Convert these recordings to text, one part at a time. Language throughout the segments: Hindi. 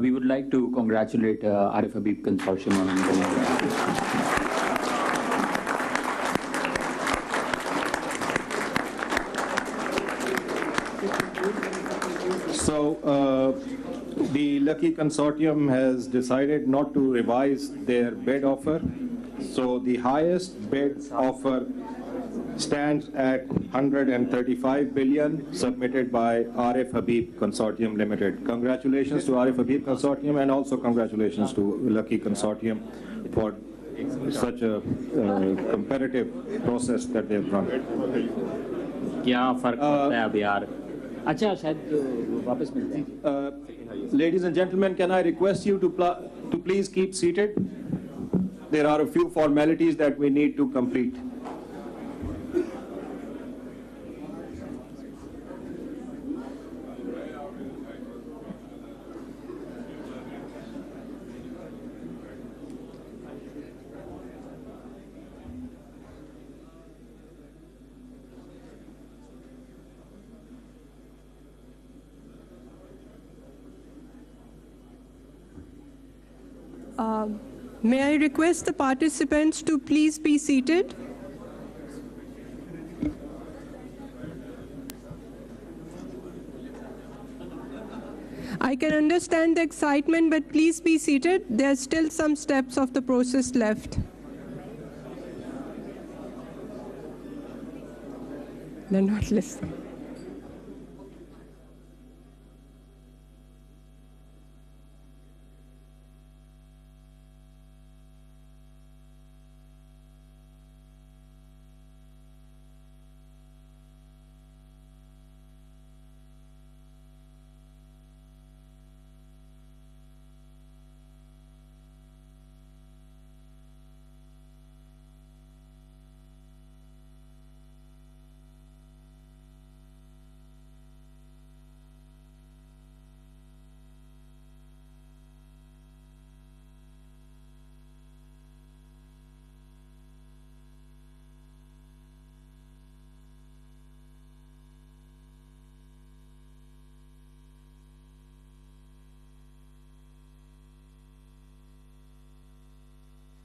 We would like to congratulate Arif Habib Consortium on the Lucky Consortium has decided not to revise their bid offer. So the highest bid offer stands at 135 billion, submitted by Arif Habib Consortium Limited. Congratulations to Arif Habib Consortium, and also congratulations to Lucky Consortium for such a competitive process that they've run. क्या फर्क पड़ता है अब यार? अच्छा शायद वापस मिलते हैं। Ladies and gentlemen, can I request you to please keep seated? There are a few formalities that we need to complete. May I request the participants to please be seated? I can understand the excitement, but please be seated. There are still some steps of the process left. They're not listening.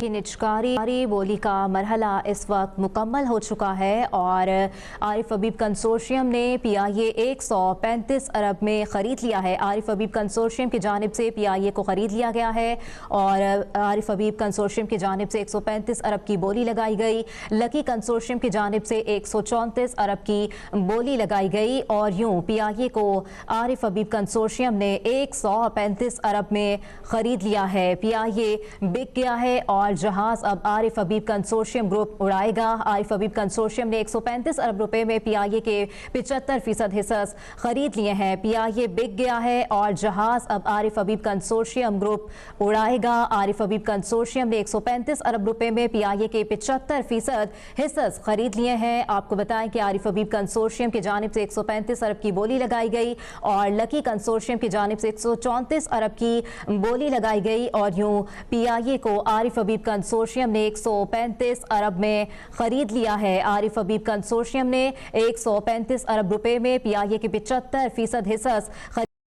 की निचकारी बोली का मरहला इस वक्त मुकम्मल हो चुका है और आरिफ हबीब कंसोर्शियम ने पीआईए 135 अरब में ख़रीद लिया है। आरिफ हबीब कंसोर्शियम की जानिब से पीआईए को ख़रीद लिया गया है और आरिफ हबीब कंसोर्शियम की जानिब से 135 अरब की बोली लगाई गई। लकी कंसोर्शियम की जानिब से 134 अरब की बोली लगाई गई और यूँ पीआईए को आरिफ हबीब कंसोर्शियम ने 135 अरब में ख़रीद लिया है। पीआईए बिक गया है और जहाज अब Arif Habib consortium group उड़ाएगा। Arif Habib consortium ने 135 अरब रुपए में पीआईए के 75% हिस्सा खरीद लिए हैं। पीआईए बिक गया है और जहाज अब Arif Habib consortium group उड़ाएगा। Arif Habib consortium ने 135 अरब रुपए में पीआईए के 75% हिस्सा खरीद लिए हैं। आपको बताएं कि आरिफ हबीब कंसोर्शियम की जानिब से 135 अरब की बोली लगाई गई और लकी कंसोर्शियम की जानिब से 134 अरब की बोली लगाई गई और यूं पीआईए को आरिफ हबीब कंसोर्शियम ने 135 अरब में खरीद लिया है। आरिफ हबीब कंसोर्शियम ने 135 अरब रुपए में पीआईए के 75% हिस्सा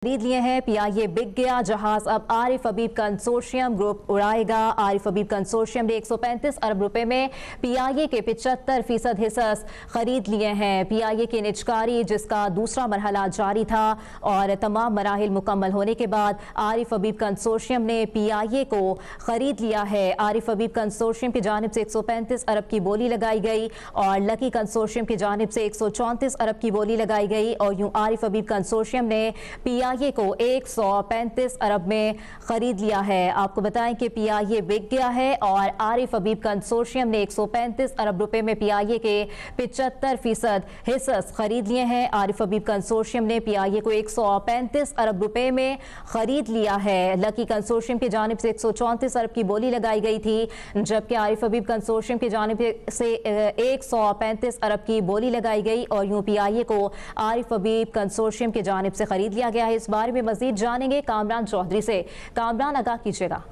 खरीद लिए हैं। पीआईए बिक गया, जहाज अब Arif Habib consortium group उड़ाएगा। Arif Habib consortium ने 135 अरब रुपए में पीआईए के 75% हिस्सा खरीद लिए हैं। पीआईए की निचकारी जिसका दूसरा मरहला जारी था और तमाम मराहिल मुकम्मल होने के बाद आरिफ हबीब कंसोर्शियम ने पीआईए को खरीद लिया है। आरिफ हबीब कंसोर्शियम की जानिब से 135 अरब की बोली लगाई गई और लकी कंसोर्शियम की जानिब से 134 अरब की बोली लगाई गई और यूं आरिफ हबीब कंसोर्शियम ने पीआईए को 135 अरब में खरीद लिया है। आपको बताएं कि पीआईए बिक गया है और आरिफ हबीब कंसोर्शियम ने 135 अरब रुपए में पीआईए के 75% हिस्सा खरीद लिए हैं। आरिफ हबीब कंसोर्शियम ने पीआईए को 135 अरब रुपए में खरीद लिया है। लकी कंसोर्शियम की जानिब से 134 अरब की बोली लगाई गई थी, जबकि आरिफ हबीब कंसोर्शियम की जानिब से 135 अरब की बोली लगाई गई और यूं पीआईए को आरिफ हबीब कंसोर्शियम की जानिब से खरीद लिया गया है। इस बारे में मजीद जानेंगे कामरान चौधरी से। कामरान, आगाह कीजिएगा।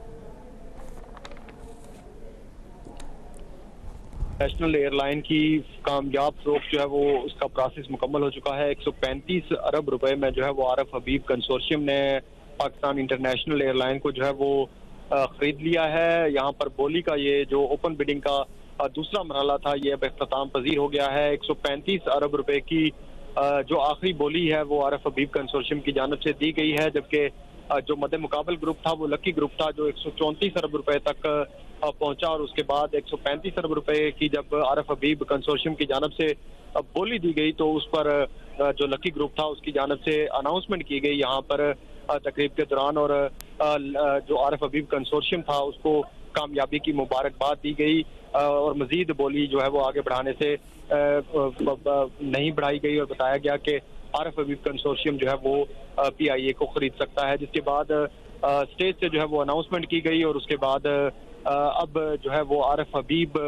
नेशनल एयरलाइन की कामयाब फ़रोख्त जो है वो उसका प्रोसेस मुकम्मल हो चुका है। 135 अरब रुपए में जो है वो आरिफ हबीब कंसोर्शियम ने पाकिस्तान इंटरनेशनल एयरलाइन को जो है वो खरीद लिया है। यहाँ पर बोली का ये जो ओपन बिडिंग का दूसरा मरहला था ये अब इख्तिताम पजीर हो गया है। 135 अरब रुपए की जो आखिरी बोली है वो आरिफ हबीब कंसोर्शियम की जानिब से दी गई है, जबकि जो मद मुकाबल ग्रुप था वो लकी ग्रुप था जो 134 अरब रुपए तक पहुंचा और उसके बाद 135 अरब रुपए की जब आरिफ हबीब कंसोर्शियम की जानिब से बोली दी गई तो उस पर जो लकी ग्रुप था उसकी जानिब से अनाउंसमेंट की गई यहाँ पर तकरीब के दौरान, और जो आरिफ हबीब कंसोर्शियम था उसको कामयाबी की मुबारकबाद दी गई और मजीद बोली जो है वो आगे बढ़ाने से नहीं बढ़ाई गई और बताया गया कि आरिफ हबीब कंसोर्शियम जो है वो PIA को खरीद सकता है, जिसके बाद स्टेज से जो है वो अनाउंसमेंट की गई और उसके बाद अब जो है वो आरिफ हबीब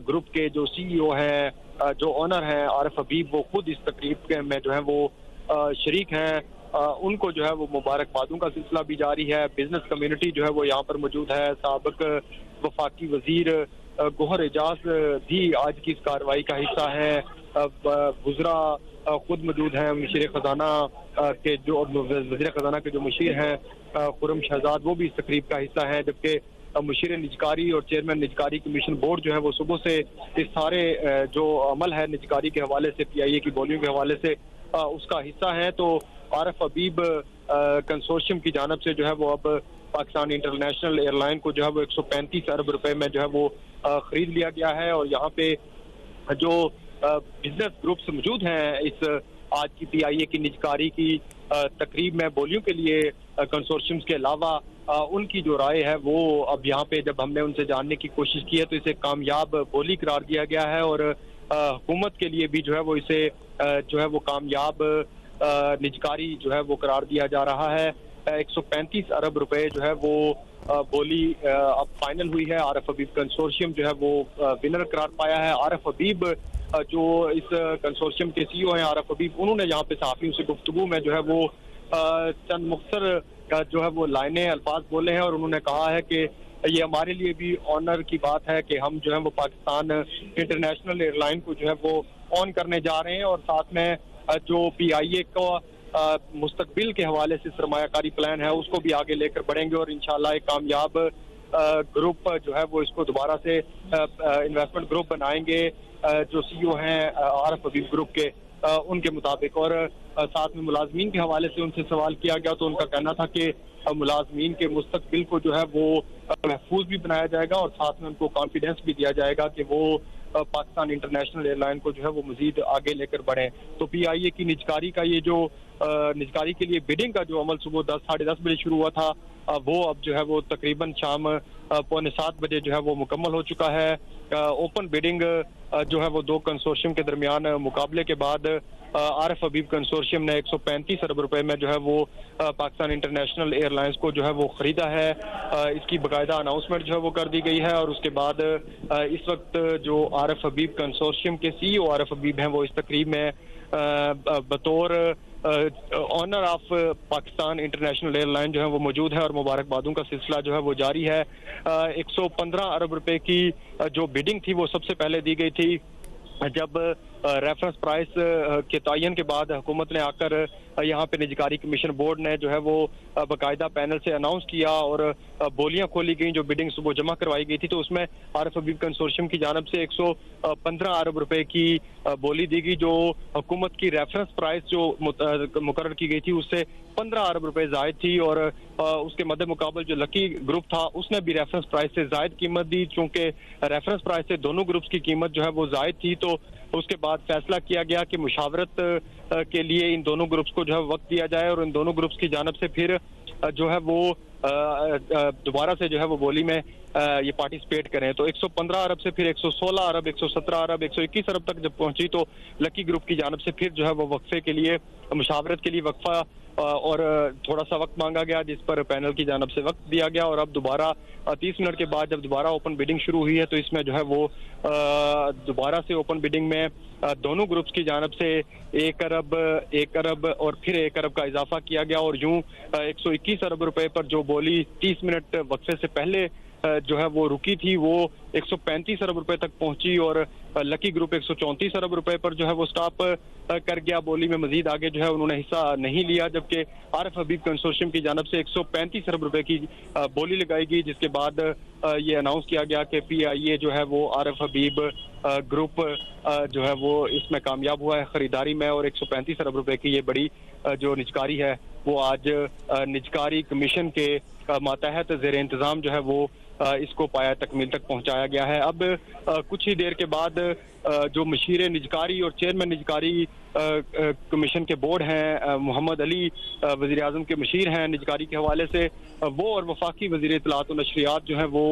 ग्रुप के जो CEO हैं, जो ओनर हैं आरिफ हबीब, वो खुद इस तकरीब में जो है वो शरीक हैं। उनको जो है वो मुबारकबादों का सिलसिला भी जारी है। बिजनेस कम्युनिटी जो है वो यहाँ पर मौजूद है। साबिक वफाकी वजीर गोहर एजाज भी आज की इस कार्रवाई का हिस्सा है। गुजरा खुद मौजूद हैं। मुशीर खजाना के जो वज़ीर खजाना के जो मुशीर हैं खुरम शहजाद, वो भी इस तकरीब का हिस्सा है, जबकि मुशीर निजकारी और चेयरमैन निजकारी कमीशन बोर्ड जो है वो सुबह से इस सारे जो अमल है निजकारी के हवाले से, PIA की बोलियों के हवाले से उसका हिस्सा है। तो आरिफ हबीब कंसोर्शियम की जानिब से जो है वो अब पाकिस्तान इंटरनेशनल एयरलाइन को जो है वो 135 अरब रुपए में जो है वो खरीद लिया गया है। और यहाँ पे जो बिजनेस ग्रुप्स मौजूद हैं इस आज की PIA की निजकारी की तकरीब में बोलियों के लिए कंसोर्शियम्स के अलावा उनकी जो राय है वो अब यहाँ पे जब हमने उनसे जानने की कोशिश की है तो इसे कामयाब बोली करार दिया गया है और हुकूमत के लिए भी जो है वो इसे जो है वो कामयाब निजकारी जो है वो करार दिया जा रहा है। 135 अरब रुपए जो है वो बोली अब फाइनल हुई है। आरिफ हबीब कंसोर्शियम जो है वो विनर करार पाया है। आरिफ हबीब जो इस कंसोर्शियम के CEO हैं आरिफ हबीब, उन्होंने यहाँ पे सहाफियों से गुफ्तगू में जो है वो चंद मुख्तर जो है वो लाइनें अल्फाज बोले हैं और उन्होंने कहा है कि ये हमारे लिए भी ऑनर की बात है कि हम जो है वो पाकिस्तान इंटरनेशनल एयरलाइन को जो है वो ऑन करने जा रहे हैं और साथ में जो PIA को मुस्तकबिल के हवाले से सरमायाकारी प्लान है उसको भी आगे लेकर बढ़ेंगे और इंशाल्लाह एक कामयाब ग्रुप जो है वो इसको दोबारा से इन्वेस्टमेंट ग्रुप बनाएंगे जो CEO हैं आरिफ हबीब ग्रुप के उनके मुताबिक। और साथ में मुलाजमीन के हवाले से उनसे सवाल किया गया तो उनका कहना था कि मुलाजमीन के मुस्तकबिल को जो है वो महफूज भी बनाया जाएगा और साथ में उनको कॉन्फिडेंस भी दिया जाएगा कि वो पाकिस्तान इंटरनेशनल एयरलाइन को जो है वो मजीद आगे लेकर बढ़े। तो PIA की निजकारी का ये जो निजकारी के लिए बिडिंग का जो अमल सुबह 10-10:30 बजे शुरू हुआ था वो अब जो है वो तकरीबन शाम 6:45 बजे जो है वो मुकम्मल हो चुका है। ओपन बिडिंग जो है वो दो कंसोर्शियम के दरमियान मुकाबले के बाद आरिफ हबीब कंसोर्शियम ने 135 अरब रुपए में जो है वो पाकिस्तान इंटरनेशनल एयरलाइंस को जो है वो खरीदा है। इसकी बाकायदा अनाउंसमेंट जो है वो कर दी गई है और उसके बाद इस वक्त जो आरिफ हबीब कंसोर्शियम के CEO आरिफ हबीब हैं वो इस तकरीब में बतौर owner of Pakistan international airline जो है वो मौजूद है और मुबारकबादों का सिलसिला जो है वो जारी है। 115 अरब रुपए की जो बिडिंग थी वो सबसे पहले दी गई थी जब रेफरेंस प्राइस के तयन के बाद हुकूमत ने आकर यहाँ पे निजकारी कमीशन बोर्ड ने जो है वो बाकायदा पैनल से अनाउंस किया और बोलियां खोली गई जो बिडिंग सुबह जमा करवाई गई थी। तो उसमें आरिफ हबीब कंसोर्शियम की जानब से 115 अरब रुपए की बोली दी गई, जो हुकूमत की रेफरेंस प्राइस जो मुकर्रर की गई थी उससे 15 अरब रुपए जायद थी और उसके मद्दे मुकाबल जो लकी ग्रुप था उसने भी रेफरेंस प्राइस से जायद कीमत दी। चूंकि रेफरेंस प्राइस से दोनों ग्रुप्स की कीमत जो है वो जायद थी तो उसके बाद फैसला किया गया कि मुशावरत के लिए इन दोनों ग्रुप्स को जो है वक्त दिया जाए और इन दोनों ग्रुप्स की जानब से फिर जो है वो दोबारा से जो है वो बोली में ये पार्टिसिपेट करें। तो 115 अरब से फिर 116 अरब, 117 अरब, 121 अरब तक जब पहुंची तो लकी ग्रुप की जानब से फिर जो है वो वक्फे के लिए मुशावरत के लिए वक्फा और थोड़ा सा वक्त मांगा गया जिस पर पैनल की जानब से वक्त दिया गया और अब दोबारा 30 मिनट के बाद जब दोबारा ओपन बिडिंग शुरू हुई है तो इसमें जो है वो दोबारा से ओपन बिडिंग में दोनों ग्रुप्स की जानब से 1 अरब और फिर 1 अरब का इजाफा किया गया और यूं 121 अरब रुपए पर जो बोली 30 मिनट वक्फे से पहले जो है वो रुकी थी वो 135 अरब रुपए तक पहुंची और लकी ग्रुप 134 अरब रुपए पर जो है वो स्टॉप कर गया। बोली में मजीद आगे जो है उन्होंने हिस्सा नहीं लिया, जबकि आरिफ हबीब कंसोर्शियम की जानब से 135 अरब रुपए की बोली लगाई गई, जिसके बाद ये अनाउंस किया गया कि PIA जो है वो आरिफ हबीब ग्रुप जो है वो इसमें कामयाब हुआ है खरीदारी में और 135 अरब रुपए की ये बड़ी जो निजकारी है वो आज निजकारी कमीशन के मातहत ज़ेर इंतज़ाम जो है वो इसको पाया तकमील तक पहुंचाया गया है। अब कुछ ही देर के बाद जो मशीर निजकारी और चेयरमैन निजकारी कमीशन के बोर्ड हैं, मोहम्मद अली वज़ीर आज़म के मशीर हैं निजकारी के हवाले से, वो और वफाकी वज़ीर इत्तलात और नशरियात जो है वो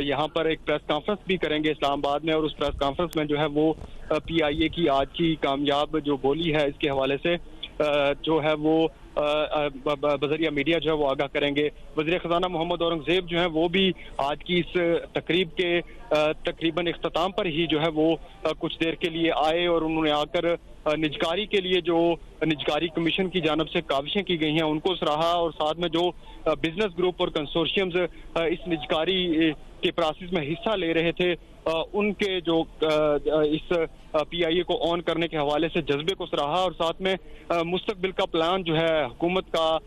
यहाँ पर एक प्रेस कॉन्फ्रेंस भी करेंगे इस्लामाबाद में, और उस प्रेस कॉन्फ्रेंस में जो है वो PIA की आज की कामयाब जो बोली है इसके हवाले से जो है वो बजरिया मीडिया जो है वो आगाह करेंगे। वज़ीर ख़ज़ाना मोहम्मद औरंगज़ेब जो है वो भी आज की इस तकरीब के तकरीबन इख्तिताम पर ही जो है वो कुछ देर के लिए आए और उन्होंने आकर निजकारी के लिए जो निजकारी कमीशन की जानब से काविशें की गई हैं उनको सराहा, और साथ में जो बिजनेस ग्रुप और कंसोर्शियम्स इस निजकारी के प्रोसेस में हिस्सा ले रहे थे उनके जो इस PIA को ऑन करने के हवाले से जज्बे को सराहा, और साथ में मुस्तकबिल का प्लान जो है हुकूमत का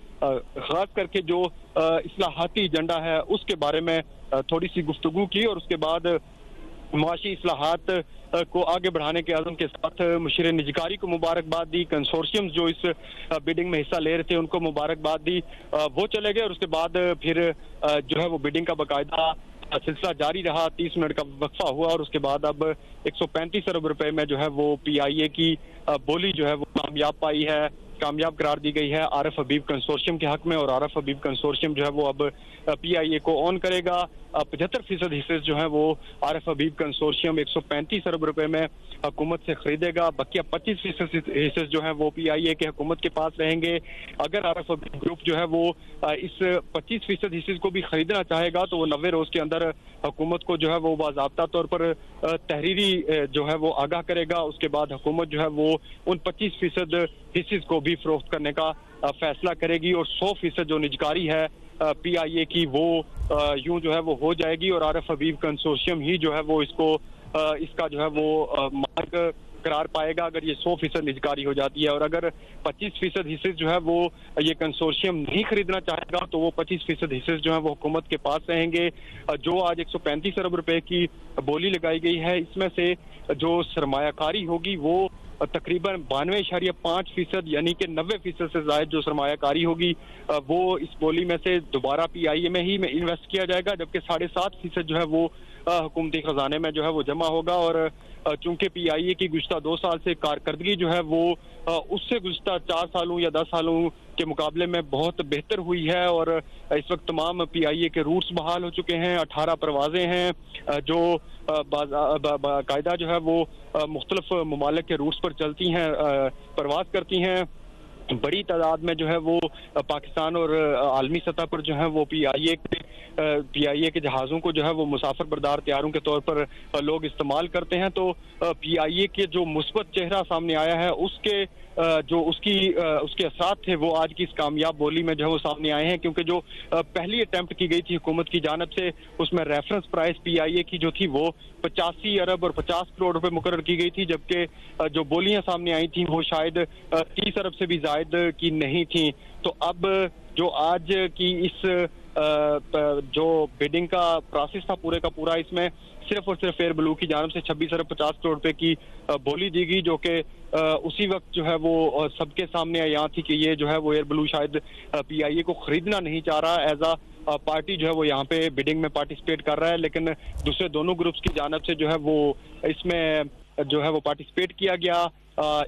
खास करके जो इस्लाहाती एजेंडा है उसके बारे में थोड़ी सी गुफ्तगू की, और उसके बाद मुआशी इस्लाहात को आगे बढ़ाने के आज़म के साथ मुशीर निजकारी को मुबारकबाद दी। कंसोर्शियम्स जो इस बिडिंग में हिस्सा ले रहे थे उनको मुबारकबाद दी, वो चले गए और उसके बाद फिर जो है वो बिडिंग का बाकायदा सिलसिला जारी रहा। 30 मिनट का वक्फा हुआ और उसके बाद अब 135 अरब रुपए में जो है वो PIA की बोली जो है वो कामयाब करार दी गई है आरिफ हबीब कंसोर्शियम के हक में, और आरिफ हबीब कंसोर्शियम जो है वो अब PIA को ऑन करेगा। 75% हिस्से जो है वो आरिफ हबीब कंसोर्शियम 135 अरब रुपए में हुकूमत से खरीदेगा, बकिया 25% हिस्से जो है वो PIA के हुकूमत के पास रहेंगे। अगर आरिफ हबीब ग्रुप जो है वो इस 25% हिस्से को भी खरीदना चाहेगा तो वो 90 रोज के अंदर हुकूमत को जो है वो बाज़ाब्ता तौर पर तहरीरी जो है वो आगाह करेगा। उसके बाद हुकूमत जो है वो उन 25% हिस्से को भी फरोख्त करने का फैसला करेगी और 100% जो निजकारी है PIA की वो यूं जो है वो हो जाएगी, और आरिफ हबीब कंसोर्शियम ही जो है वो इसका जो है वो मार्ग करार पाएगा अगर ये 100% निजकारी हो जाती है। और अगर 25% हिस्से जो है वो ये कंसोर्शियम नहीं खरीदना चाहेगा तो वो 25% हिस्से जो है वो हुकूमत के पास रहेंगे। जो आज 135 अरब रुपए की बोली लगाई गई है इसमें से जो सरमायाकारी होगी वो तकरीबन 92.5% यानी कि 90% से ज्यादा जो सरमायाकारी होगी वो इस बोली में से दोबारा PIA में ही इन्वेस्ट किया जाएगा, जबकि 7.5% जो है वो हुकूमती खजाने में जो है वो जमा होगा। और चूंकि PIA की गुज़श्ता 2 साल से कारकर्दगी जो है वो उससे गुज़श्ता 4 सालों या 10 सालों के मुकाबले में बहुत बेहतर हुई है, और इस वक्त तमाम PIA के रूट्स बहाल हो चुके हैं। 18 परवाजें हैं जो बाकायदा जो है वो मुख्तलिफ ममालिक के रूट्स पर चलती हैं, परवाज करती हैं। बड़ी तादाद में जो है वो पाकिस्तान और आलमी सतह पर जो है वो PIA के जहाज़ों को जो है वो मुसाफिर बरदार तैयारों के तौर पर लोग इस्तेमाल करते हैं। तो PIA के जो मुस्बत चेहरा सामने आया है उसके असरात थे वो आज की इस कामयाब बोली में जो है वो सामने आए हैं, क्योंकि जो पहली अटेम्प्ट की गई थी हुकूमत की जानब से उसमें रेफरेंस प्राइस PIA की जो थी वो 85 अरब और 50 करोड़ रुपए मुकर्रर की गई थी, जबकि जो बोलियां सामने आई थी वो शायद 30 अरब से भी जायद की नहीं थी। तो अब जो आज की इस जो बिडिंग का प्रोसेस था पूरे का पूरा, इसमें सिर्फ और सिर्फ एयर ब्लू की जानब से 26 अरब 50 करोड़ रुपए की बोली दी गई, जो कि उसी वक्त जो है वो सबके सामने यहाँ थी कि ये जो है वो एयर ब्लू शायद PIA को खरीदना नहीं चाह रहा, एज आ पार्टी जो है वो यहाँ पे बिडिंग में पार्टिसिपेट कर रहा है। लेकिन दूसरे दोनों ग्रुप्स की जानब से जो है वो इसमें जो है वो पार्टिसिपेट किया गया।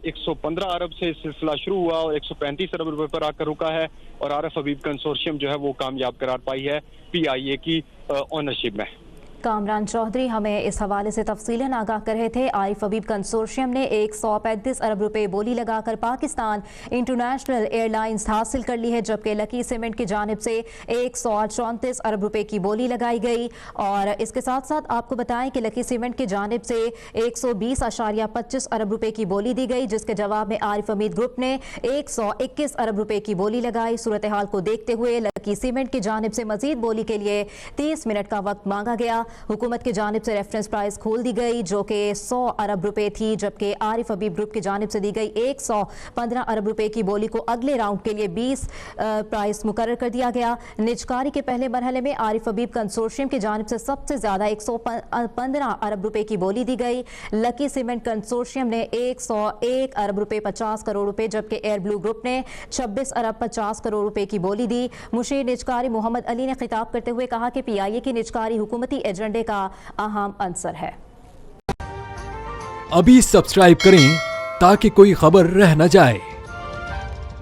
115 अरब से सिलसिला शुरू हुआ और 135 अरब रुपए पर आकर रुका है, और आरिफ हबीब कंसोर्शियम जो है वो कामयाब करार पाई है PIA की ओनरशिप में। कामरान चौधरी हमें इस हवाले से तफसीलन आगाह कर रहे थे। आरिफ हबीब कंसोर्शियम ने 135 अरब रुपए बोली लगाकर पाकिस्तान इंटरनेशनल एयरलाइंस हासिल कर ली है, जबकि लकी सीमेंट की जानिब से 134 अरब रुपए की बोली लगाई गई। और इसके साथ साथ आपको बताएं कि लकी सीमेंट की जानिब से 120.25 अरब रुपए की बोली दी गई, जिसके जवाब में आरिफ हबीब ग्रुप ने 121 अरब रुपए की बोली लगाई। सूरत हाल को देखते हुए की सीमेंट की जानिब से मजीद बोली के लिए 30 मिनट का वक्त मांगा गया। हुकूमत की जानिब से रेफरेंस प्राइस खोल दी गई जो कि 100 अरब रुपए थी, जबकि आरिफ हबीब ग्रुप की जानिब से दी गई 115 अरब रुपए की बोली को अगले राउंड के लिए 20 प्राइस मुकर्रर कर दिया गया। निजकारी के पहले मरहले में आरिफ हबीब कंसोर्शियम की जानिब से सबसे ज्यादा 115 अरब रुपए की बोली दी गई। लकी सीमेंट कंसोर्शियम ने 101 अरब रुपए 50 करोड़ रुपए, जबकि एयर ब्लू ग्रुप ने 26 अरब 50 करोड़ रुपए की बोली दी। मुशीर निजकारी मोहम्मद अली ने खिताब करते हुए कहा कि PIA की निजकारी हुकूमती एजेंडे का अहम अंसर है। अभी सब्सक्राइब करें ताकि कोई खबर रह न जाए।